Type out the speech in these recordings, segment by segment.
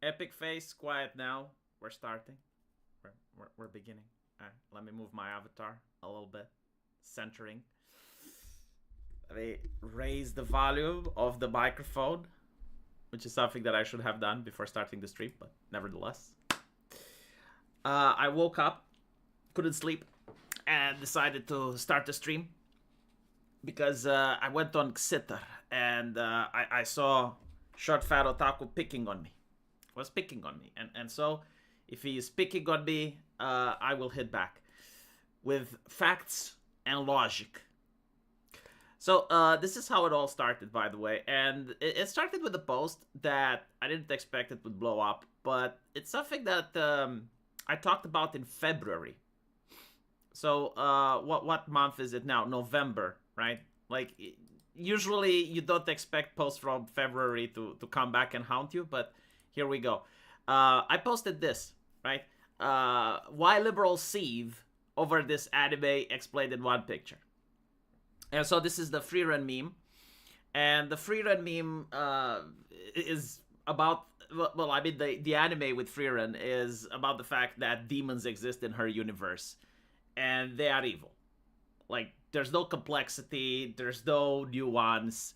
Epic face, quiet now. We're starting. We're beginning. All right, let me move my avatar a little bit. Centering. Let me raise the volume of the microphone, which is something that I should have done before starting the stream, but nevertheless. I woke up, couldn't sleep, and decided to start the stream because I went on Xitter and I saw short fat Otaku picking on me. Was picking on me, and so if he is picking on me, I will hit back with facts and logic. So this is how it all started, by the way, and it started with a post that I didn't expect it would blow up, but it's something that I talked about in February. So what month is it now? November, right? Like usually you don't expect posts from February to come back and haunt you, but here we go. I posted this, right? Why liberals seethe over this anime explained in one picture. And so this is the free run meme. And the free run meme is about, well, I mean, the anime with free run is about the fact that demons exist in her universe. And they are evil. Like, there's no complexity, there's no nuance.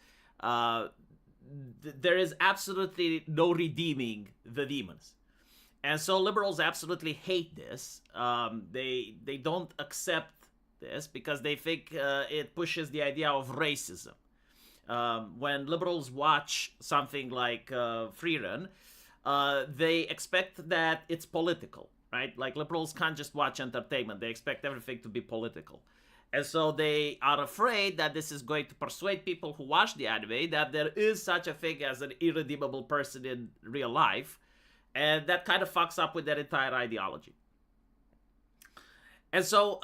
There is absolutely no redeeming the demons. And so liberals absolutely hate this. They don't accept this because they think it pushes the idea of racism. When liberals watch something like Freerun, they expect that it's political, right? Like liberals can't just watch entertainment. They expect everything to be political. And so they are afraid that this is going to persuade people who watch the anime that there is such a thing as an irredeemable person in real life. And that kind of fucks up with their entire ideology. And so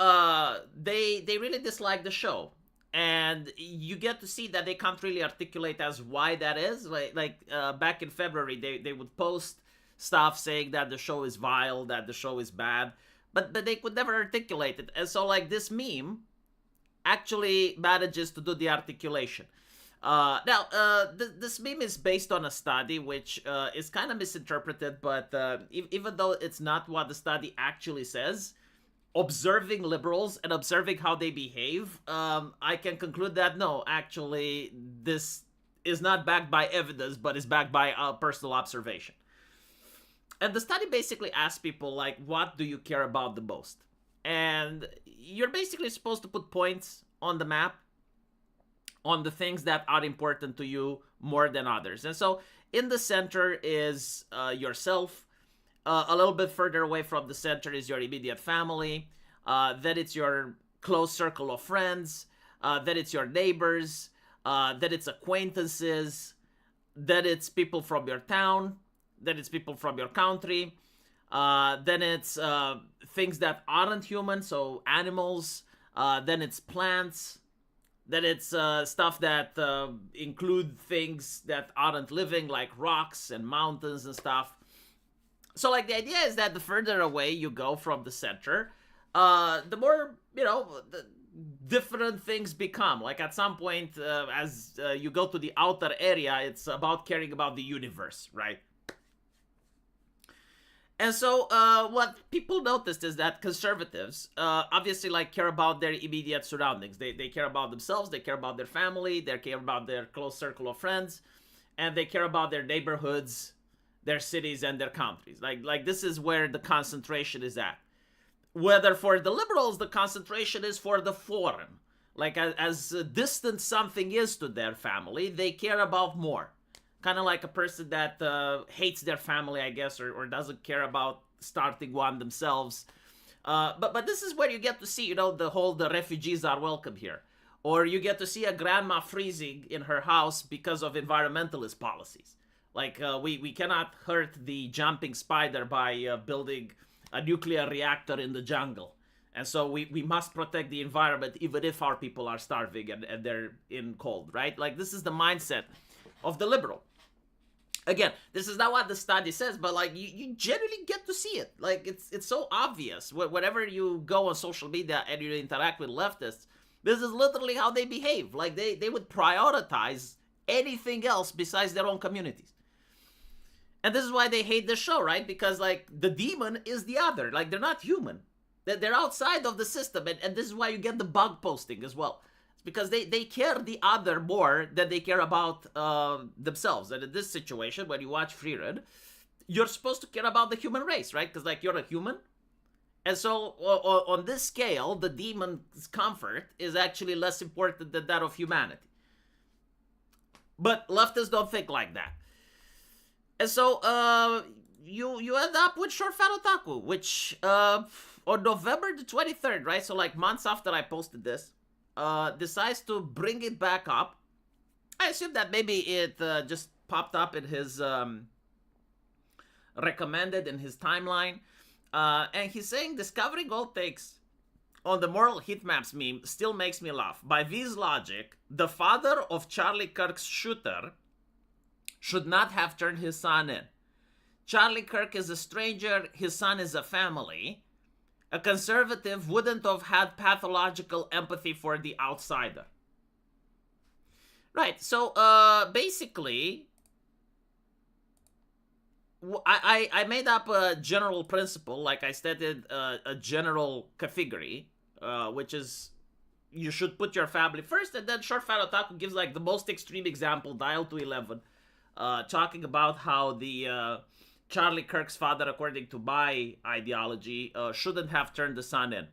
they really dislike the show. And you get to see that they can't really articulate as why that is. Like back in February, they would post stuff saying that the show is vile, that the show is bad. But they could never articulate it. And so like this meme actually manages to do the articulation. This meme is based on a study which is kind of misinterpreted, but even though it's not what the study actually says, observing liberals and observing how they behave, I can conclude that no, actually, this is not backed by evidence, but is backed by personal observation. And the study basically asks people, like, what do you care about the most? And you're basically supposed to put points on the map on the things that are important to you more than others. And so in the center is yourself. A little bit further away from the center is your immediate family. Then it's your close circle of friends. Then it's your neighbors. Then it's acquaintances. Then it's people from your town. Then it's people from your country. Then it's things that aren't human, so animals. Then it's plants. Then it's stuff that include things that aren't living, like rocks and mountains and stuff. So, like, the idea is that the further away you go from the center, the more, the different things become. Like, at some point, as you go to the outer area, it's about caring about the universe, right? And so, what people noticed is that conservatives, obviously, like, care about their immediate surroundings. They care about themselves, they care about their family, they care about their close circle of friends, and they care about their neighborhoods, their cities, and their countries. Like this is where the concentration is at. Whether for the liberals, the concentration is for the foreign. Like, as distant something is to their family, they care about more. Kind of like a person that hates their family, I guess, or doesn't care about starting one themselves. But this is where you get to see, the refugees are welcome here. Or you get to see a grandma freezing in her house because of environmentalist policies. Like, we cannot hurt the jumping spider by building a nuclear reactor in the jungle. And so we must protect the environment even if our people are starving and they're in cold, right? Like, this is the mindset of the liberal. Again, this is not what the study says, but like you generally get to see it. Like, it's so obvious. Whenever you go on social media and you interact with leftists, this is literally how they behave. Like, they would prioritize anything else besides their own communities. And this is why they hate the show, right? Because, like, the demon is the other. Like, they're not human. They're outside of the system. And this is why you get the bug posting as well. It's because they care the other more than they care about themselves. And in this situation, when you watch Frieren, you're supposed to care about the human race, right? Because, like, you're a human. And so, on this scale, the demon's comfort is actually less important than that of humanity. But leftists don't think like that. And so, you end up with Short Fat Otaku, which, on November the 23rd, right? So, like, months after I posted this, decides to bring it back up. I assume that maybe it just popped up in his, recommended in his timeline. And he's saying, discovering old takes on the moral heat maps meme still makes me laugh. By V's logic, the father of Charlie Kirk's shooter should not have turned his son in. Charlie Kirk is a stranger, his son is a family. A conservative wouldn't have had pathological empathy for the outsider. Right, so basically, I made up a general principle, like I stated a general category, which is you should put your family first, and then Short Fat Otaku gives like the most extreme example, dial to 11, talking about how the Charlie Kirk's father, according to my ideology, shouldn't have turned the son in.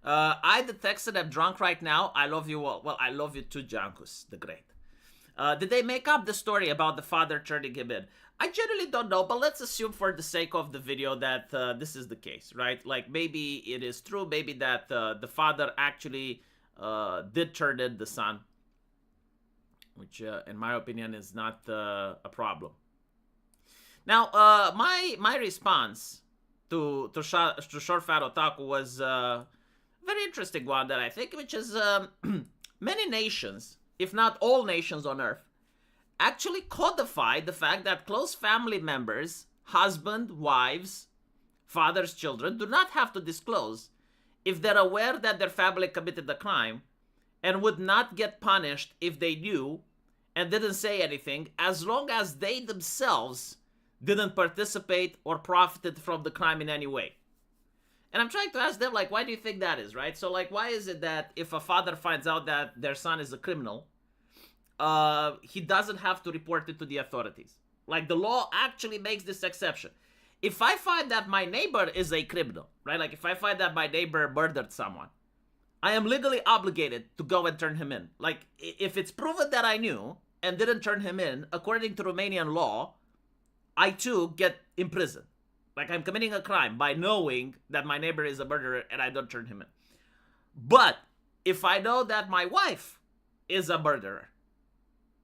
I, the Texan, am drunk right now. I love you all. Well, I love you too, Jankus, the Great. Did they make up the story about the father turning him in? I generally don't know, but let's assume for the sake of the video that this is the case, right? Like, maybe it is true, maybe that the father actually did turn in the son, which, in my opinion, is not a problem. Now, my response to Short Fat Otaku was a very interesting one that I think, which is many nations, if not all nations on Earth, actually codified the fact that close family members, husband, wives, fathers, children, do not have to disclose if they're aware that their family committed a crime and would not get punished if they knew and didn't say anything, as long as they themselves didn't participate or profited from the crime in any way. And I'm trying to ask them, like, why do you think that is, right? So, like, why is it that if a father finds out that their son is a criminal, he doesn't have to report it to the authorities? Like, the law actually makes this exception. If I find that my neighbor is a criminal, right? Like, if I find that my neighbor murdered someone, I am legally obligated to go and turn him in. Like, if it's proven that I knew and didn't turn him in, according to Romanian law, I too get imprisoned. Like, I'm committing a crime by knowing that my neighbor is a murderer and I don't turn him in. But if I know that my wife is a murderer,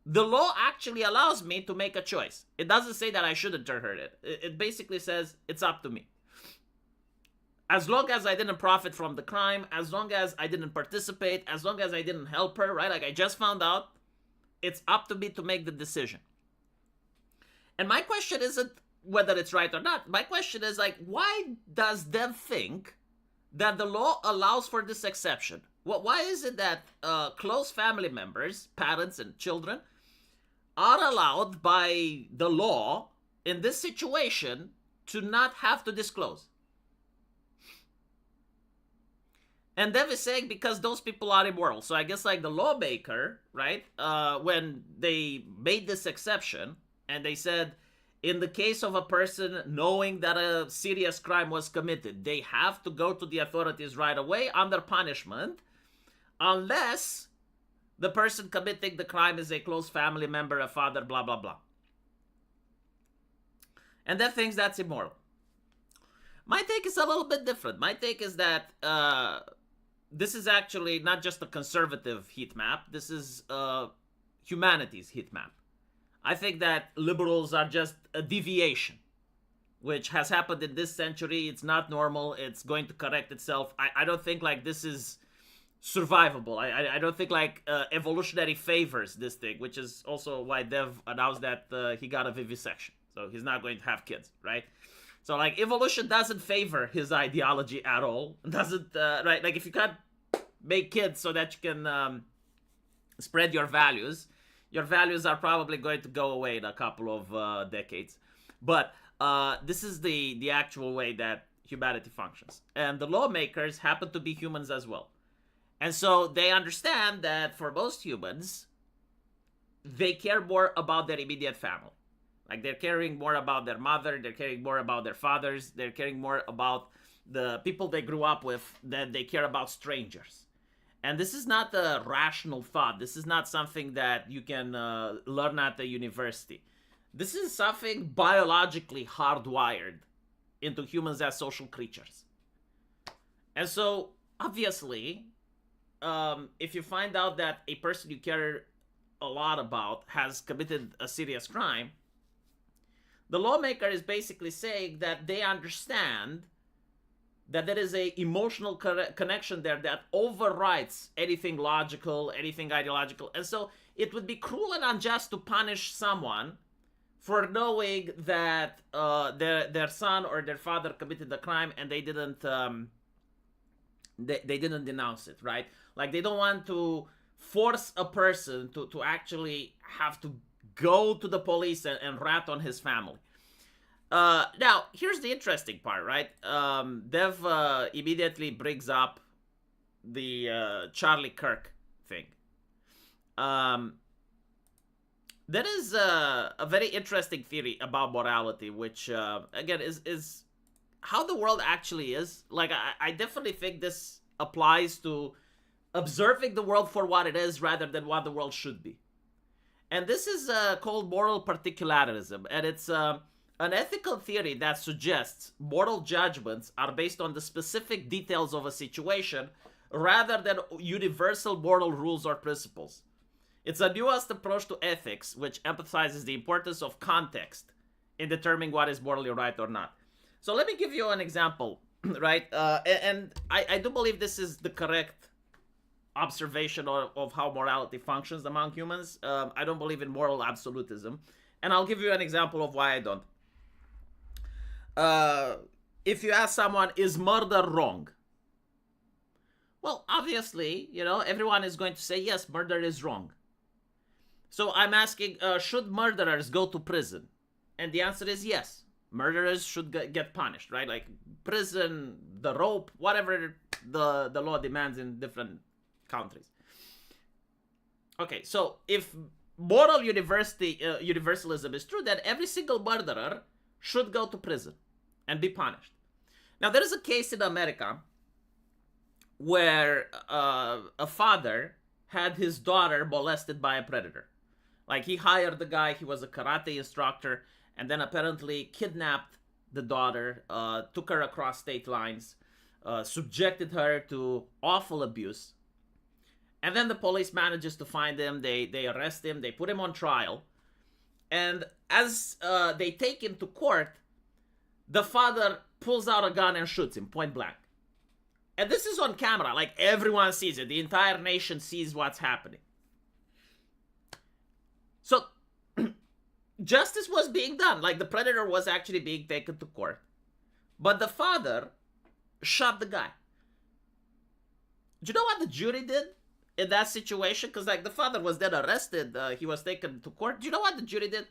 the law actually allows me to make a choice. It doesn't say that I shouldn't turn her in. It basically says it's up to me. As long as I didn't profit from the crime, as long as I didn't participate, as long as I didn't help her, right? Like, I just found out, it's up to me to make the decision. And my question isn't whether it's right or not. My question is, like, why does them think that the law allows for this exception? Well, why is it that close family members, parents and children, are allowed by the law in this situation to not have to disclose? And Dev is saying because those people are immoral. So I guess, like, the lawmaker, right, when they made this exception and they said, in the case of a person knowing that a serious crime was committed, they have to go to the authorities right away under punishment, unless the person committing the crime is a close family member, a father, blah, blah, blah. And that thinks that's immoral. My take is a little bit different. My take is that this is actually not just a conservative heat map. This is humanity's heat map. I think that liberals are just a deviation, which has happened in this century. It's not normal. It's going to correct itself. I don't think, like, this is survivable. I don't think, like, evolutionary favors this thing, which is also why Dev announced that he got a vivisection. So he's not going to have kids, right? So, like, evolution doesn't favor his ideology at all. It doesn't, right? Like, if you can't make kids so that you can spread your values, your values are probably going to go away in a couple of decades. But this is the actual way that humanity functions. And the lawmakers happen to be humans as well. And so they understand that for most humans, they care more about their immediate family. Like they're caring more about their mother, they're caring more about their fathers, they're caring more about the people they grew up with than they care about strangers. And this is not a rational thought. This is not something that you can learn at the university. This is something biologically hardwired into humans as social creatures. And so, obviously, if you find out that a person you care a lot about has committed a serious crime, the lawmaker is basically saying that they understand that there is a emotional connection there that overrides anything logical, anything ideological. And so it would be cruel and unjust to punish someone for knowing that their son or their father committed a crime and they didn't denounce it, right? Like they don't want to force a person to actually have to go to the police and rat on his family. Now, here's the interesting part, right? Dev immediately brings up the Charlie Kirk thing. There is a very interesting theory about morality, which, again, is how the world actually is. Like, I definitely think this applies to observing the world for what it is rather than what the world should be. And this is called moral particularism, and it's an ethical theory that suggests moral judgments are based on the specific details of a situation rather than universal moral rules or principles. It's a nuanced approach to ethics which emphasizes the importance of context in determining what is morally right or not. So let me give you an example, right? And I do believe this is the correct observation of how morality functions among humans. I don't believe in moral absolutism. And I'll give you an example of why I don't. If you ask someone, is murder wrong? Well, obviously, everyone is going to say, yes, murder is wrong. So I'm asking, should murderers go to prison? And the answer is yes. Murderers should get punished, right? Like prison, the rope, whatever the law demands in different countries. Okay, so if moral universalism is true, then every single murderer should go to prison and be punished. Now, there is a case in America where a father had his daughter molested by a predator. Like, he hired the guy, he was a karate instructor, and then apparently kidnapped the daughter, took her across state lines, subjected her to awful abuse. And then the police manages to find him, they arrest him, they put him on trial. And as they take him to court, the father pulls out a gun and shoots him point blank. And this is on camera, like everyone sees it. The entire nation sees what's happening. So, justice was being done. Like, the predator was actually being taken to court. But the father shot the guy. Do you know what the jury did in that situation? Because, like, the father was then arrested. He was taken to court. Do you know what the jury did?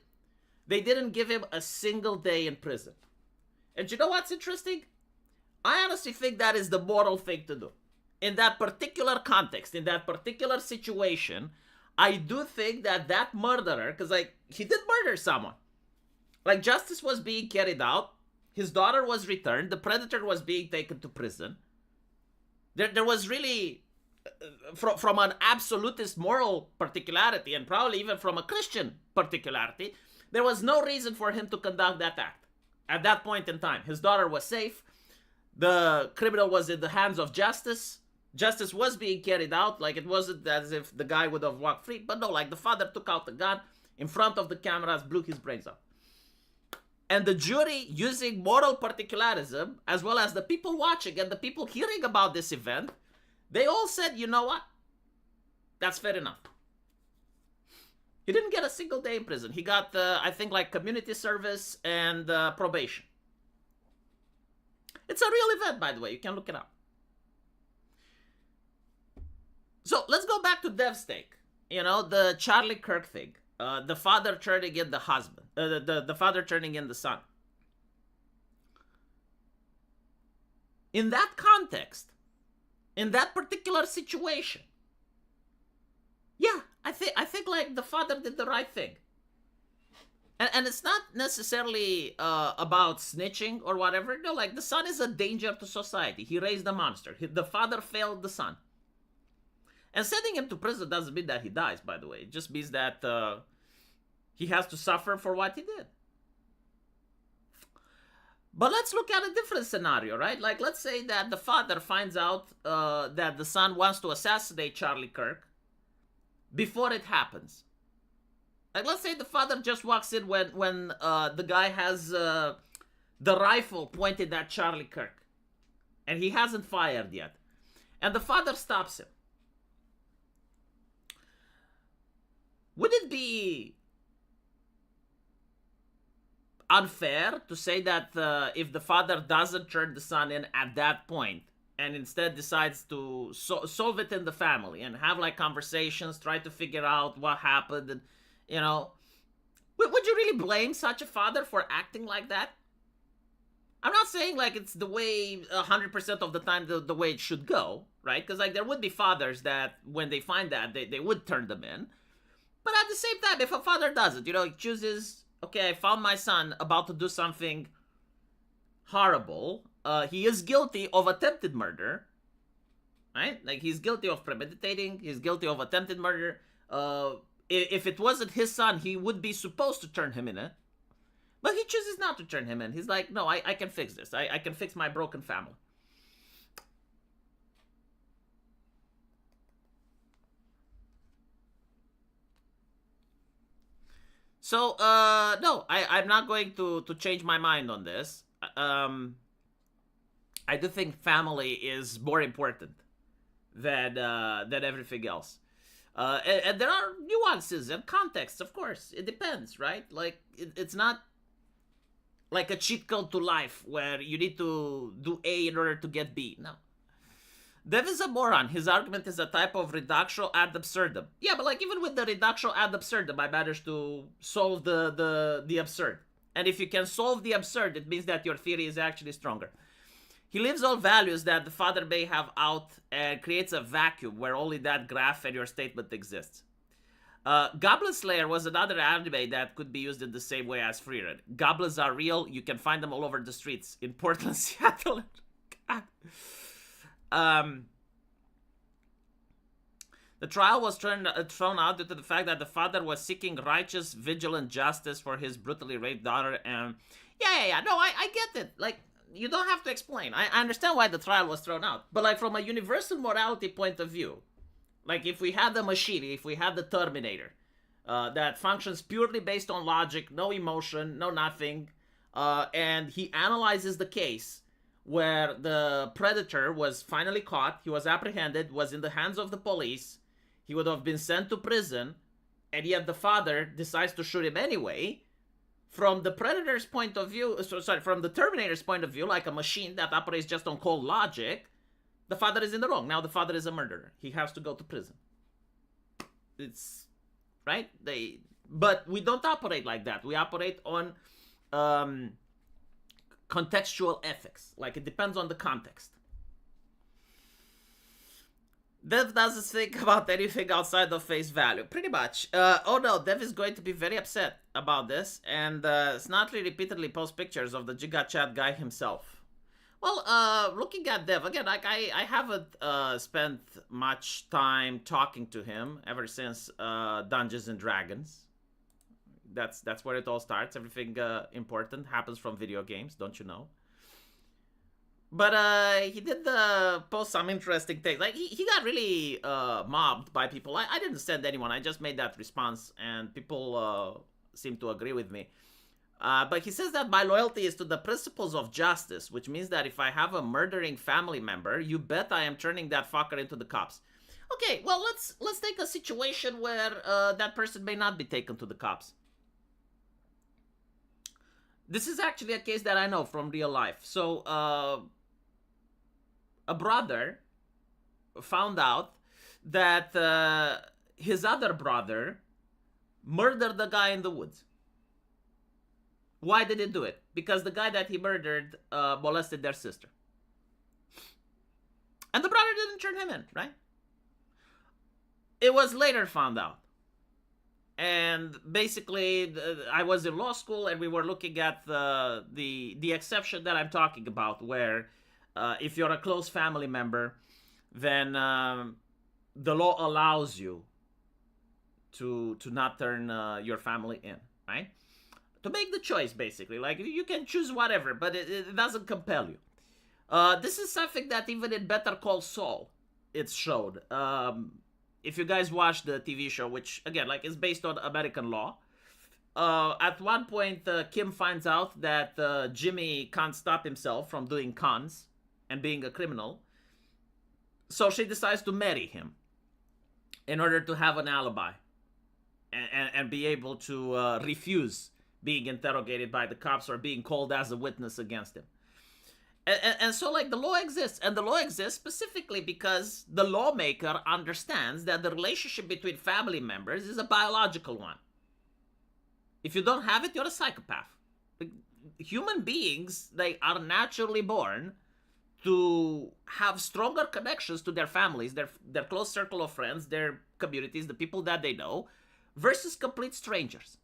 They didn't give him a single day in prison. And do you know what's interesting? I honestly think that is the moral thing to do. In that particular context, in that particular situation, I do think that murderer, because, like, he did murder someone. Like, justice was being carried out. His daughter was returned. The predator was being taken to prison. There was really, from an absolutist moral particularity, and probably even from a Christian particularity, there was no reason for him to conduct that act. At that point in time, his daughter was safe. The criminal was in the hands of justice. Justice was being carried out. Like, it wasn't as if the guy would have walked free. But no, like, the father took out the gun in front of the cameras, blew his brains out. And the jury, using moral particularism, as well as the people watching and the people hearing about this event, they all said, you know what? That's fair enough. He didn't get a single day in prison. He got, I think, like, community service and probation. It's a real event, by the way. You can look it up. So let's go back to Dev's take. You know, the Charlie Kirk thing. The father turning in the husband. The father turning in the son. In that context, in that particular situation, yeah, I think like the father did the right thing. And it's not necessarily about snitching or whatever. No, like the son is a danger to society. He raised a monster. The father failed the son. And sending him to prison doesn't mean that he dies, by the way. It just means that he has to suffer for what he did. But let's look at a different scenario, right? Like, let's say that the father finds out that the son wants to assassinate Charlie Kirk before it happens. Like, let's say the father just walks in when the guy has the rifle pointed at Charlie Kirk. And he hasn't fired yet. And the father stops him. Would it be unfair to say that if the father doesn't turn the son in at that point and instead decides to solve it in the family and have like conversations, try to figure out what happened, and you know, would you really blame such a father for acting like that? I'm not saying like it's the way 100% of the time the way it should go, right? Because like there would be fathers that when they find that they would turn them in. But at the same time, if a father does it, you know, he chooses, okay, I found my son about to do something horrible. He is guilty of attempted murder, right? Like, he's guilty of premeditating. He's guilty of attempted murder. If it wasn't his son, he would be supposed to turn him in it. But he chooses not to turn him in. He's like, no, I can fix this. I can fix my broken family. So, no, I'm not going to change my mind on this. I do think family is more important than everything else. And there are nuances and contexts, of course. It depends, right? Like, it's not like a cheat code to life where you need to do A in order to get B. No. Dev is a moron. His argument is a type of reductio ad absurdum. Yeah, but like even with the reductio ad absurdum, I managed to solve the absurd. And if you can solve the absurd, it means that your theory is actually stronger. He leaves all values that the father may have out and creates a vacuum where only that graph and your statement exists. Goblin Slayer was another anime that could be used in the same way as Freerun. Goblins are real. You can find them all over the streets in Portland, Seattle. God. The trial was thrown out due to the fact that the father was seeking righteous, vigilant justice for his brutally raped daughter. And yeah. No, I get it. Like, you don't have to explain. I understand why the trial was thrown out. But like from a universal morality point of view, like if we had the machine, if we had the Terminator, that functions purely based on logic, no emotion, no nothing, and he analyzes the case where the predator was finally caught, he was apprehended, was in the hands of the police, he would have been sent to prison, and yet the father decides to shoot him anyway. From the predator's point of view, from the Terminator's point of view, like a machine that operates just on cold logic, the father is in the wrong. Now the father is a murderer. He has to go to prison. It's right. But we don't operate like that. We operate on contextual ethics. Like, it depends on the context. Dev doesn't think about anything outside of face value. Pretty much. Oh no, Dev is going to be very upset about this, and Snotley repeatedly posts pictures of the Giga Chat guy himself. Well, looking at Dev, again, like, I haven't spent much time talking to him ever since Dungeons and Dragons. That's where it all starts. Everything important happens from video games, don't you know? But he did post some interesting things. Like, he got really mobbed by people. I didn't send anyone. I just made that response, and people seem to agree with me. But he says that my loyalty is to the principles of justice, which means that if I have a murdering family member, you bet I am turning that fucker into the cops. Okay, well, let's take a situation where that person may not be taken to the cops. This is actually a case that I know from real life. So, a brother found out that his other brother murdered the guy in the woods. Why did he do it? Because the guy that he murdered molested their sister. And the brother didn't turn him in, right? It was later found out. And basically, I was in law school and we were looking at the exception that I'm talking about, where if you're a close family member, then the law allows you to not turn your family in, right? To make the choice, basically. Like, you can choose whatever, but it doesn't compel you. This is something that even in Better Call Saul, it's showed. If you guys watch the TV show, which, again, like, is based on American law, at one point, Kim finds out that Jimmy can't stop himself from doing cons and being a criminal. So she decides to marry him in order to have an alibi and be able to refuse being interrogated by the cops or being called as a witness against him. And so, like, the law exists. And the law exists specifically because the lawmaker understands that the relationship between family members is a biological one. If you don't have it, you're a psychopath. Human beings, they are naturally born to have stronger connections to their families, their close circle of friends, their communities, the people that they know, versus complete strangers.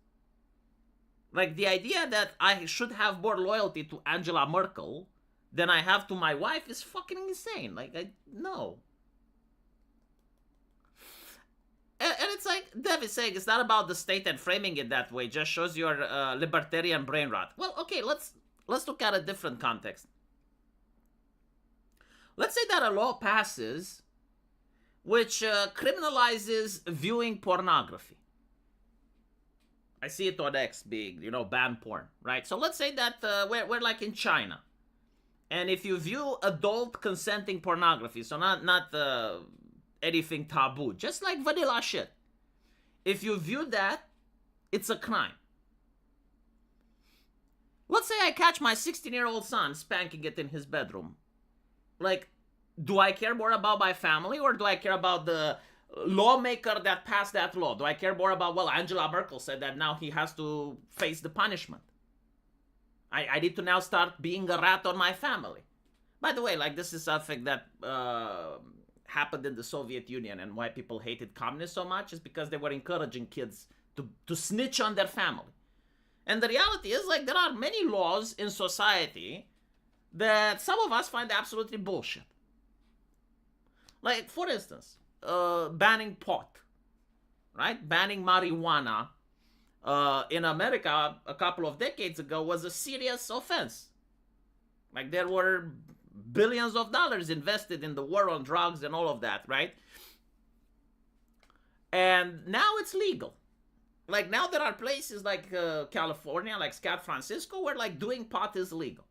Like, the idea that I should have more loyalty to Angela Merkel than I have to my wife is fucking insane. Like, no. And it's like Dev is saying, it's not about the state and framing it that way. Just shows your libertarian brain rot. Well, okay, let's look at a different context. Let's say that a law passes which criminalizes viewing pornography. I see it on X being, ban porn, right? So let's say that we're like in China. And if you view adult consenting pornography, so not anything taboo, just like vanilla shit. If you view that, it's a crime. Let's say I catch my 16-year-old son spanking it in his bedroom. Like, do I care more about my family, or do I care about the lawmaker that passed that law? Do I care more about, well, Angela Merkel said that now he has to face the punishment. I need to now start being a rat on my family. By the way, like, this is something that happened in the Soviet Union, and why people hated communists so much is because they were encouraging kids to snitch on their family. And the reality is, like, there are many laws in society that some of us find absolutely bullshit. Like, for instance, banning pot, right? Banning marijuana in America a couple of decades ago was a serious offense. Like, there were billions of dollars invested in the war on drugs and all of that, right? And now it's legal. Like, now there are places like California, like San Francisco, where, like, doing pot is legal.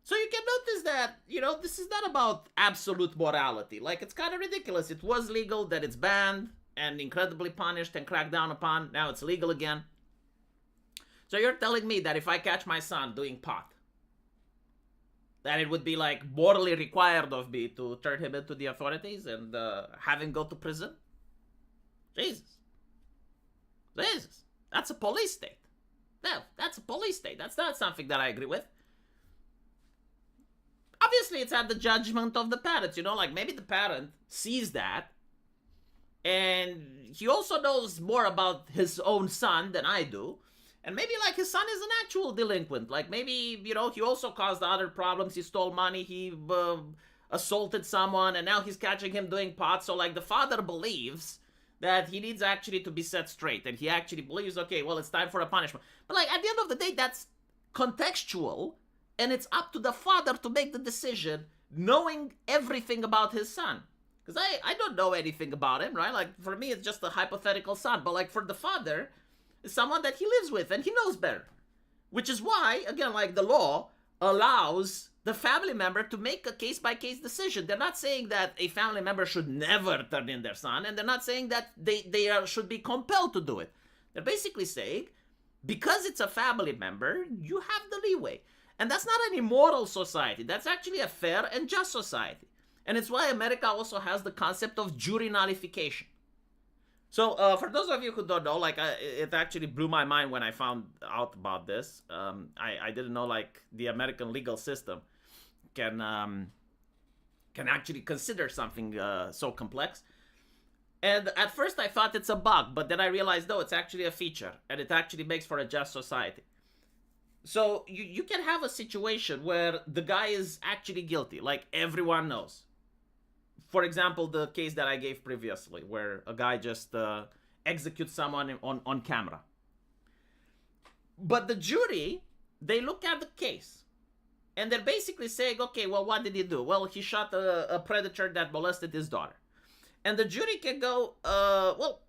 So you can notice that, this is not about absolute morality. Like, it's kind of ridiculous. It was legal, then it's banned and incredibly punished and cracked down upon. Now it's legal again. So you're telling me that if I catch my son doing pot, that it would be, like, morally required of me to turn him into the authorities and have him go to prison? Jesus. That's a police state. No, that's a police state. That's not something that I agree with. Obviously, it's at the judgment of the parents, like, maybe the parent sees that, and he also knows more about his own son than I do, and maybe, like, his son is an actual delinquent. Like, maybe, he also caused other problems. He stole money, he assaulted someone, and now he's catching him doing pot. So, like, the father believes that he needs actually to be set straight, and he actually believes, okay, well, it's time for a punishment. But, like, at the end of the day, that's contextual. And it's up to the father to make the decision, knowing everything about his son. Because I don't know anything about him, right? Like, for me, it's just a hypothetical son. But, like, for the father, it's someone that he lives with, and he knows better. Which is why, again, like, the law allows the family member to make a case-by-case decision. They're not saying that a family member should never turn in their son, and they're not saying that they should be compelled to do it. They're basically saying, because it's a family member, you have the leeway. And that's not an immoral society. That's actually a fair and just society. And it's why America also has the concept of jury nullification. So, for those of you who don't know, like, it actually blew my mind when I found out about this. I didn't know, like, the American legal system can actually consider something so complex. And at first I thought it's a bug, but then I realized, no, it's actually a feature, and it actually makes for a just society. So you can have a situation where the guy is actually guilty, like everyone knows. For example, the case that I gave previously, where a guy just executes someone on camera. But the jury, they look at the case, and they're basically saying, okay, well, what did he do? Well, he shot a predator that molested his daughter. And the jury can go, well,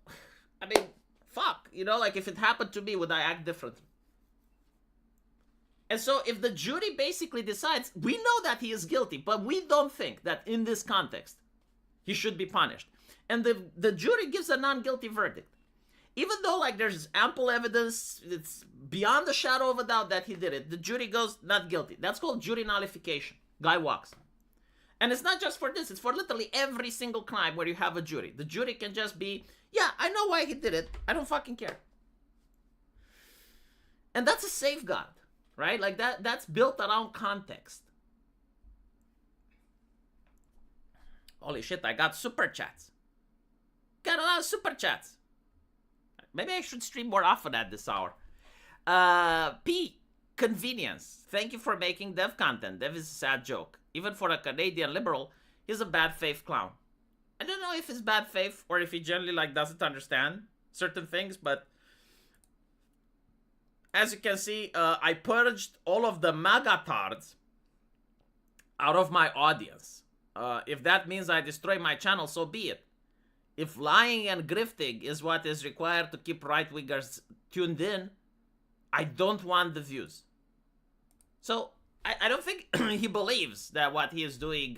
I mean, fuck, you know, like, if it happened to me, would I act differently? And so if the jury basically decides, we know that he is guilty, but we don't think that in this context, he should be punished. And the jury gives a non-guilty verdict. Even though, like, there's ample evidence, it's beyond the shadow of a doubt that he did it, the jury goes, not guilty. That's called jury nullification. Guy walks. And it's not just for this, it's for literally every single crime where you have a jury. The jury can just be, yeah, I know why he did it, I don't fucking care. And that's a safeguard, right? Like, that's built around context. Holy shit, I got super chats. Got a lot of super chats. Maybe I should stream more often at this hour. P. Convenience. Thank you for making Dev content. Dev is a sad joke. Even for a Canadian liberal, he's a bad faith clown. I don't know if it's bad faith or if he generally, like, doesn't understand certain things, but as you can see, I purged all of the MAGA-tards out of my audience. If that means I destroy my channel, so be it. If lying and grifting is what is required to keep right-wingers tuned in, I don't want the views. So, I don't think he believes that what he is doing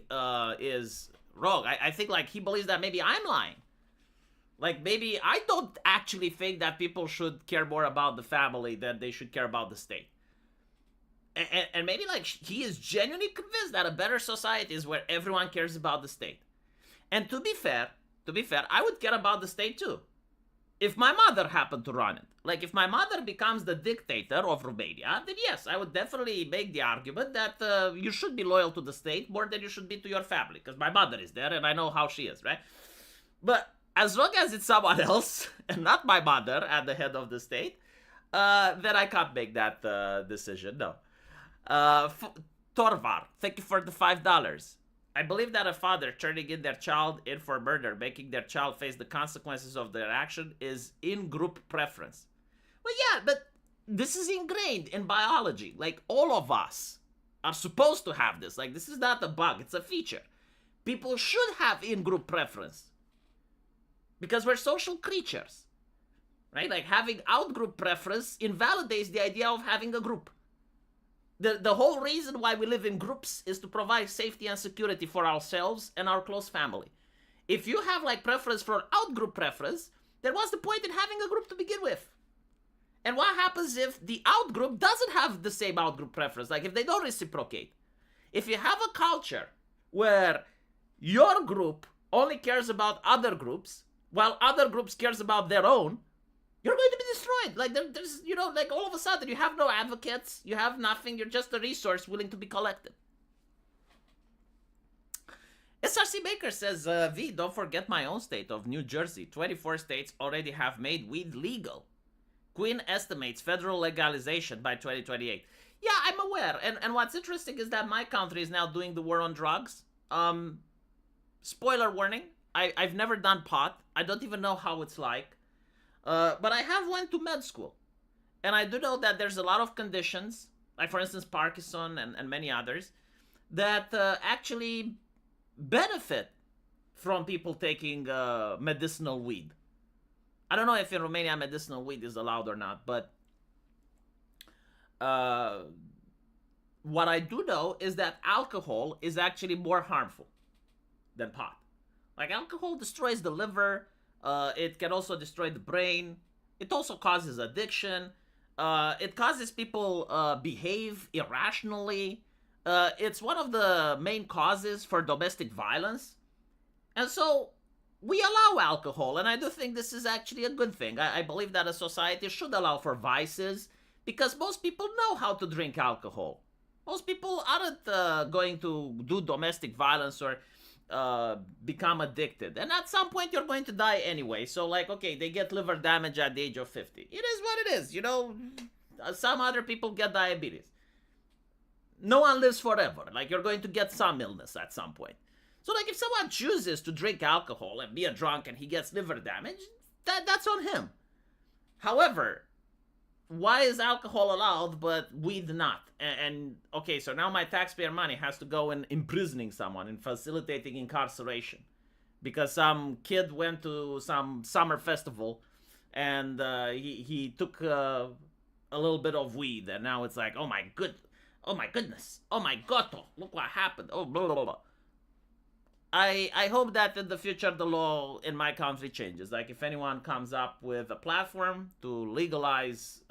is wrong. I think, like, he believes that maybe I'm lying. Like, maybe I don't actually think that people should care more about the family than they should care about the state. And maybe, like, he is genuinely convinced that a better society is where everyone cares about the state. And to be fair, I would care about the state too. If my mother happened to run it. Like, if my mother becomes the dictator of Romania, then yes, I would definitely make the argument that you should be loyal to the state more than you should be to your family. Because my mother is there and I know how she is, right? But as long as it's someone else and not my mother at the head of the state, then I can't make that decision, no. Torvar, thank you for the $5. I believe that a father turning in their child in for murder, making their child face the consequences of their action, is in-group preference. Well, yeah, but this is ingrained in biology. Like, all of us are supposed to have this. Like, this is not a bug, it's a feature. People should have in-group preference. Because we're social creatures. Right? Like, having out-group preference invalidates the idea of having a group. The whole reason why we live in groups is to provide safety and security for ourselves and our close family. If you have, like, preference for out-group preference, then what's the point in having a group to begin with? And what happens if the out-group doesn't have the same out-group preference? Like, if they don't reciprocate. If you have a culture where your group only cares about other groups, while other groups cares about their own, you're going to be destroyed. Like, there's, you know, like, all of a sudden, you have no advocates, you have nothing, you're just a resource willing to be collected. SRC Baker says, V, don't forget my own state of New Jersey. 24 states already have made weed legal. Quinn estimates federal legalization by 2028. Yeah, I'm aware. And what's interesting is that my country is now doing the war on drugs. Spoiler warning, I've never done pot. I don't even know how it's like. But I have went to med school. And I do know that there's a lot of conditions, like, for instance, Parkinson and many others, that actually benefit from people taking medicinal weed. I don't know if in Romania medicinal weed is allowed or not, but what I do know is that alcohol is actually more harmful than pot. Like, alcohol destroys the liver. It can also destroy the brain. It also causes addiction. It causes people behave irrationally. it's one of the main causes for domestic violence. And so we allow alcohol, and I do think this is actually a good thing. I believe that a society should allow for vices because most people know how to drink alcohol. Most people aren't going to do domestic violence or become addicted. And at some point, you're going to die anyway. So, like, okay, they get liver damage at the age of 50. It is what it is. You know, some other people get diabetes. No one lives forever. Like, you're going to get some illness at some point. So, like, if someone chooses to drink alcohol and be a drunk and he gets liver damage, that's on him. However, why is alcohol allowed but weed not? And okay, so now my taxpayer money has to go in imprisoning someone and facilitating incarceration because some kid went to some summer festival and he took a little bit of weed, and now it's like, oh my goodness, oh my god, look what happened, oh blah blah blah. I hope that in the future the law in my country changes. Like, if anyone comes up with a platform to legalize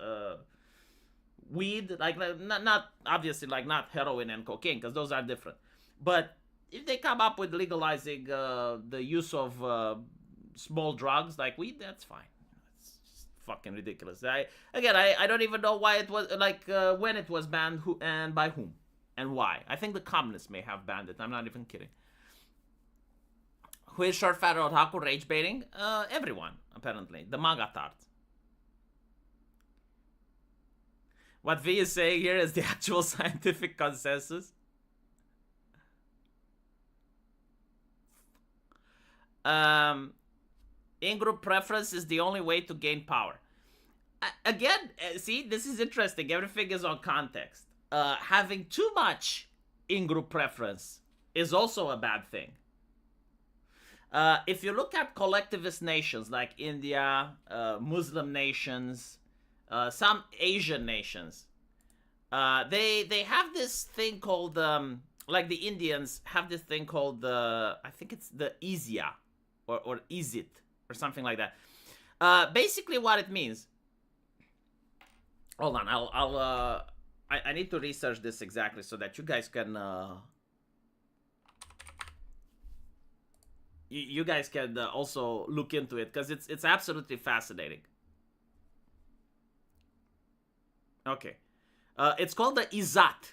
weed, like not obviously like not heroin and cocaine, because those are different. But if they come up with legalizing the use of small drugs like weed, that's fine. It's just fucking ridiculous. I don't even know why it was like when it was banned, who and by whom and why. I think the communists may have banned it. I'm not even kidding. Who is short, fat, or otaku rage baiting? Everyone, apparently. The manga tart. What V is saying here is the actual scientific consensus. In-group preference is the only way to gain power. Again, see, this is interesting. Everything is on context. Having too much in-group preference is also a bad thing. If you look at collectivist nations like India, Muslim nations, some Asian nations, they have this thing called, like the Indians have this thing called, I think it's the Izya, or Izit, or something like that. Basically what it means, hold on, I need to research this exactly so that you guys can, you guys can also look into it, because it's absolutely fascinating. Okay. It's called the Izzat.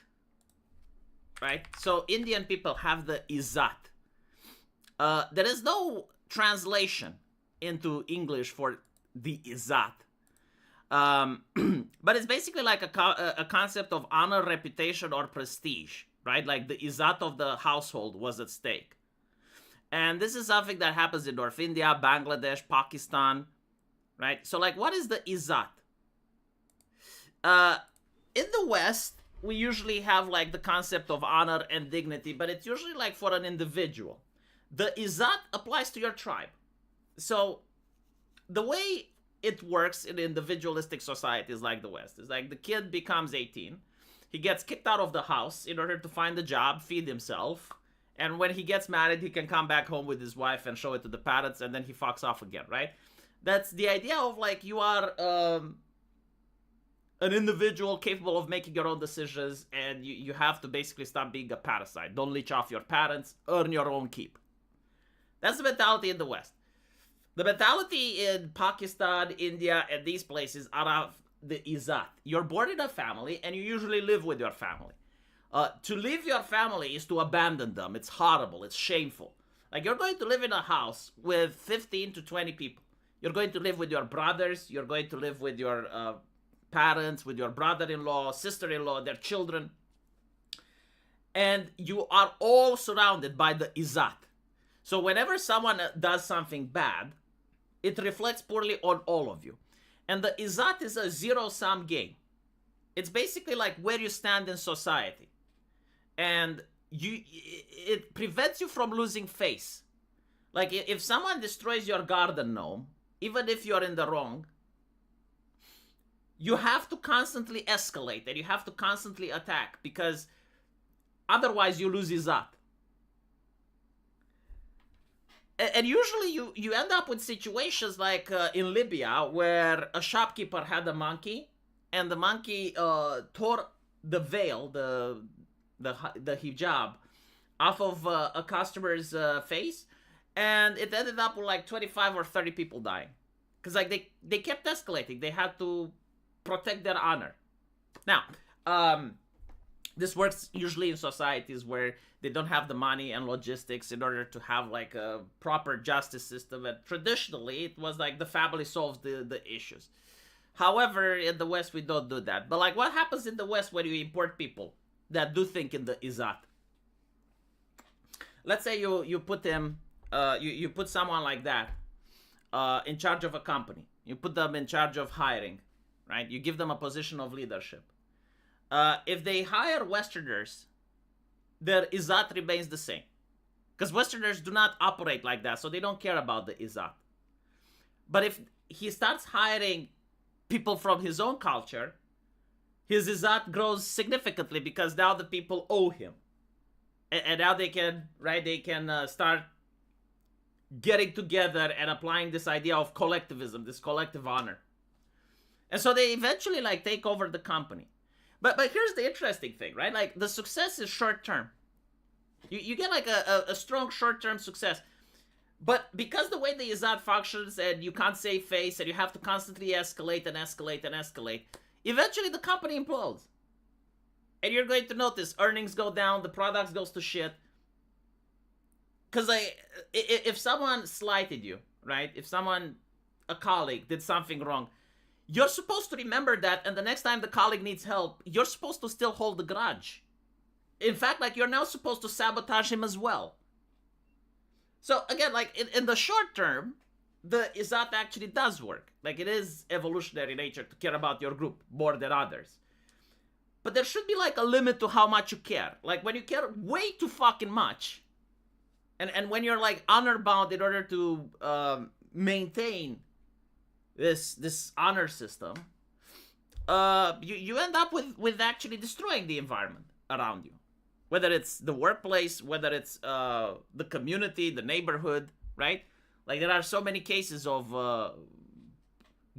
Right? So Indian people have the Izzat. There is no translation into English for the Izzat. But it's basically like a concept of honor, reputation, or prestige. Right? Like the Izzat of the household was at stake. And this is something that happens in North India, Bangladesh, Pakistan, right? So, like, what is the Izzat? In the West, we usually have, like, the concept of honor and dignity, but it's usually, like, for an individual. The Izzat applies to your tribe. So, the way it works in individualistic societies like the West is, like, the kid becomes 18. He gets kicked out of the house in order to find a job, feed himself. And when he gets married, he can come back home with his wife and show it to the parents, and then he fucks off again, right? That's the idea of, like, you are an individual capable of making your own decisions, and you have to basically stop being a parasite. Don't leech off your parents, earn your own keep. That's the mentality in the West. The mentality in Pakistan, India, and these places are of the Izzat. You're born in a family, and you usually live with your family. To leave your family is to abandon them. It's horrible. It's shameful. Like, you're going to live in a house with 15 to 20 people. You're going to live with your brothers. You're going to live with your parents, with your brother-in-law, sister-in-law, their children. And you are all surrounded by the Izzat. So whenever someone does something bad, it reflects poorly on all of you. And the Izzat is a zero-sum game. It's basically like where you stand in society. And it prevents you from losing face. Like, if someone destroys your garden gnome, even if you're in the wrong, you have to constantly escalate and you have to constantly attack, because otherwise you lose Izzat. And usually you end up with situations like in Libya, where a shopkeeper had a monkey, and the monkey tore the veil, the the hijab off of a customer's face, and it ended up with like 25 or 30 people dying, because like they kept escalating. They had to protect their honor. Now, this works usually in societies where they don't have the money and logistics in order to have like a proper justice system, and traditionally it was like the family solves the issues. However, in the West we don't do that. But like, what happens in the West when you import people that do think in the izat? Let's say you put him, you put someone like that in charge of a company. You put them in charge of hiring, right? You give them a position of leadership. If they hire Westerners, their izat remains the same, because Westerners do not operate like that, so they don't care about the izat. But if he starts hiring people from his own culture, his izat grows significantly, because now the people owe him, and now they can, right? They can start getting together and applying this idea of collectivism, this collective honor, and so they eventually like take over the company. But here's the interesting thing, right? Like, the success is short term. You get like a strong short term success. But because the way the izat functions, and you can't save face, and you have to constantly escalate and escalate and escalate, eventually the company implodes. And you're going to notice earnings go down, the products goes to shit. Because like, if someone slighted you, right? If someone, a colleague, did something wrong, you're supposed to remember that, and the next time the colleague needs help, you're supposed to still hold the grudge. In fact, like, you're now supposed to sabotage him as well. So again, like, in the short term, the izat actually does work. Like, it is evolutionary nature to care about your group more than others. But there should be like a limit to how much you care. Like, when you care way too fucking much, and when you're like honor bound in order to maintain this honor system, you end up with actually destroying the environment around you, whether it's the workplace, whether it's the community, the neighborhood, right? Like, there are so many cases of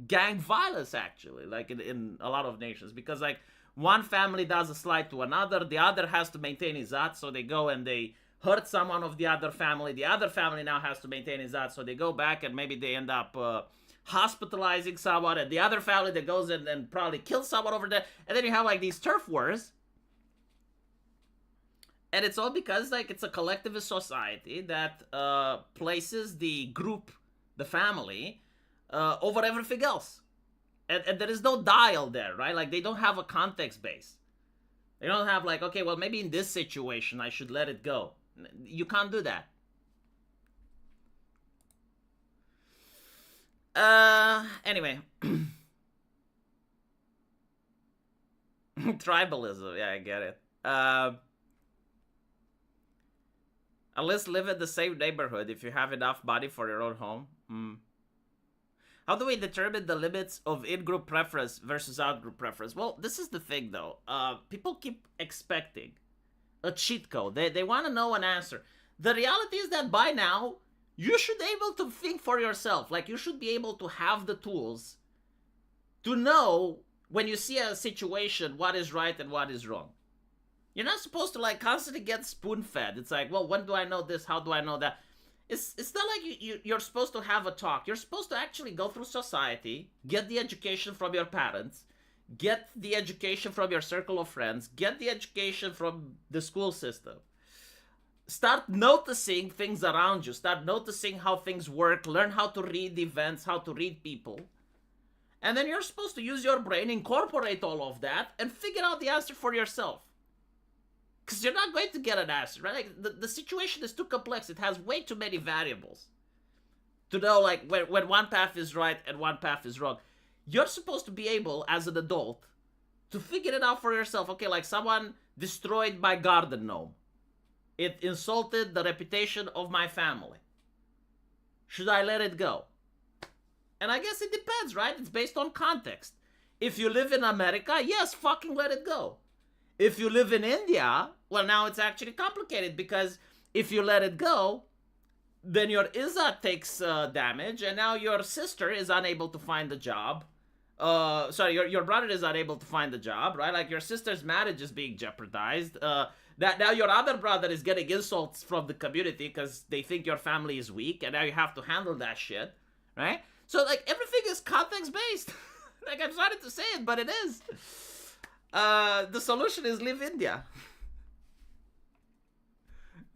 gang violence, actually, like in a lot of nations, because like one family does a slight to another, the other has to maintain izat, so they go and they hurt someone of the other family now has to maintain izat, so they go back and maybe they end up hospitalizing someone, and the other family that goes in and probably kills someone over there, and then you have like these turf wars, and it's all because like it's a collectivist society that places the group, the family, over everything else, and there is no dial there, right? Like, they don't have a context base. They don't have like, okay, well, maybe in this situation I should let it go. You can't do that. Anyway. Tribalism, yeah, I get it. At least live in the same neighborhood if you have enough money for your own home. How do we determine the limits of in-group preference versus out-group preference? Well, this is the thing, though. People keep expecting a cheat code. They want to know an answer. The reality is that by now, you should be able to think for yourself. Like, you should be able to have the tools to know when you see a situation what is right and what is wrong. You're not supposed to like constantly get spoon-fed. It's like, well, when do I know this? How do I know that? It's not like you're supposed to have a talk. You're supposed to actually go through society, get the education from your parents, get the education from your circle of friends, get the education from the school system. Start noticing things around you. Start noticing how things work. Learn how to read events, how to read people. And then you're supposed to use your brain, incorporate all of that, and figure out the answer for yourself. Because you're not going to get an answer, right? Like, the situation is too complex. It has way too many variables to know, like, when one path is right and one path is wrong. You're supposed to be able, as an adult, to figure it out for yourself. Okay, like, someone destroyed my garden gnome. It insulted the reputation of my family. Should I let it go? And I guess it depends, right? It's based on context. If you live in America, yes, fucking let it go. If you live in India, well, now it's actually complicated, because if you let it go, then your izat takes damage, and now your sister is unable to find a job. Your brother is unable to find a job, right? Like, your sister's marriage is being jeopardized. That now your other brother is getting insults from the community because they think your family is weak, and now you have to handle that shit, right? So like everything is context based. Like I'm sorry to say it, but it is. The solution is leave India.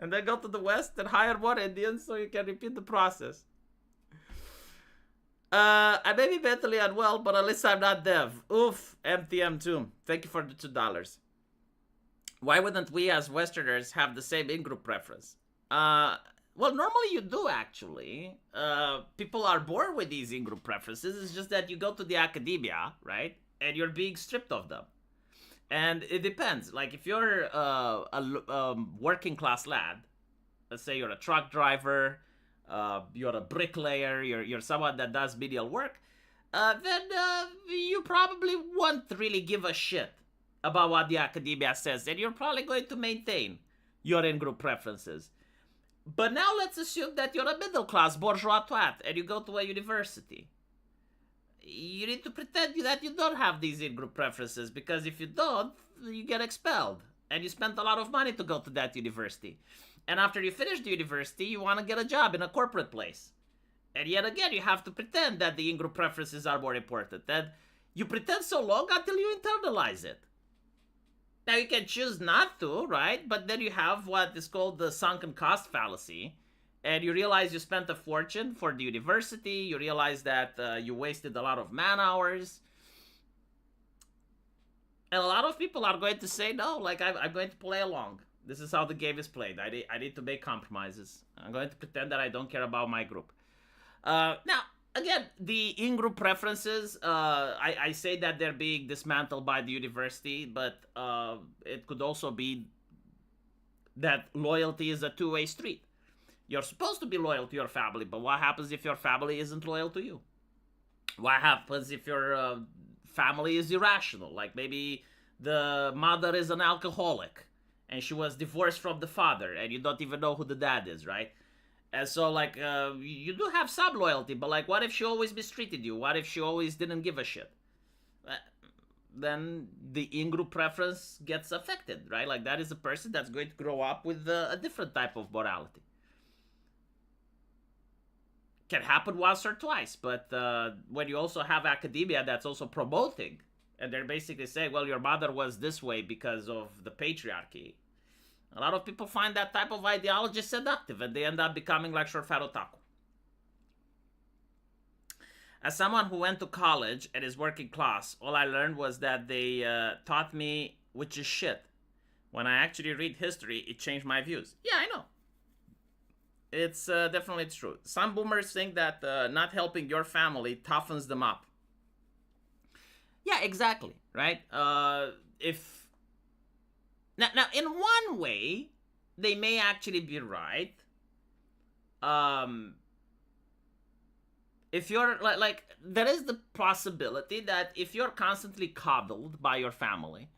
And then go to the West and hire more Indians so you can repeat the process. I may be mentally unwell, but at least I'm not dev. Oof, MTM2. Thank you for the $2. Why wouldn't we as Westerners have the same in-group preference? Well, normally you do, actually. People are born with these in-group preferences. It's just that you go to the academia, right? And you're being stripped of them. And it depends. Like, if you're a working class lad, let's say you're a truck driver, you're a bricklayer, you're someone that does menial work, then you probably won't really give a shit about what the academia says, and you're probably going to maintain your in-group preferences. But now let's assume that you're a middle-class bourgeois twat, and you go to a university. You need to pretend that you don't have these in-group preferences, because if you don't, you get expelled. And you spent a lot of money to go to that university. And after you finish the university, you want to get a job in a corporate place. And yet again, you have to pretend that the in-group preferences are more important. And you pretend so long until you internalize it. Now, you can choose not to, right? But then you have what is called the sunken cost fallacy. And you realize you spent a fortune for the university. You realize that you wasted a lot of man hours. And a lot of people are going to say, no, like, I'm going to play along. This is how the game is played. I need to make compromises. I'm going to pretend that I don't care about my group. Now, again, the in-group preferences, I say that they're being dismantled by the university, but it could also be that loyalty is a two-way street. You're supposed to be loyal to your family, but what happens if your family isn't loyal to you? What happens if your family is irrational? Like maybe the mother is an alcoholic and she was divorced from the father and you don't even know who the dad is, right? And so like you do have some loyalty, but like what if she always mistreated you? What if she always didn't give a shit? Then the in-group preference gets affected, right? Like that is a person that's going to grow up with a different type of morality. Can happen once or twice, but when you also have academia that's also promoting, and they're basically saying, well, your mother was this way because of the patriarchy. A lot of people find that type of ideology seductive, and they end up becoming like short-fat otaku. As someone who went to college and is working class, all I learned was that they taught me which is shit. When I actually read history, it changed my views. Yeah, I know. It's definitely true. Some boomers think that not helping your family toughens them up. Yeah, exactly, right? If now in one way, they may actually be right. If you're like there is the possibility that if you're constantly coddled by your family,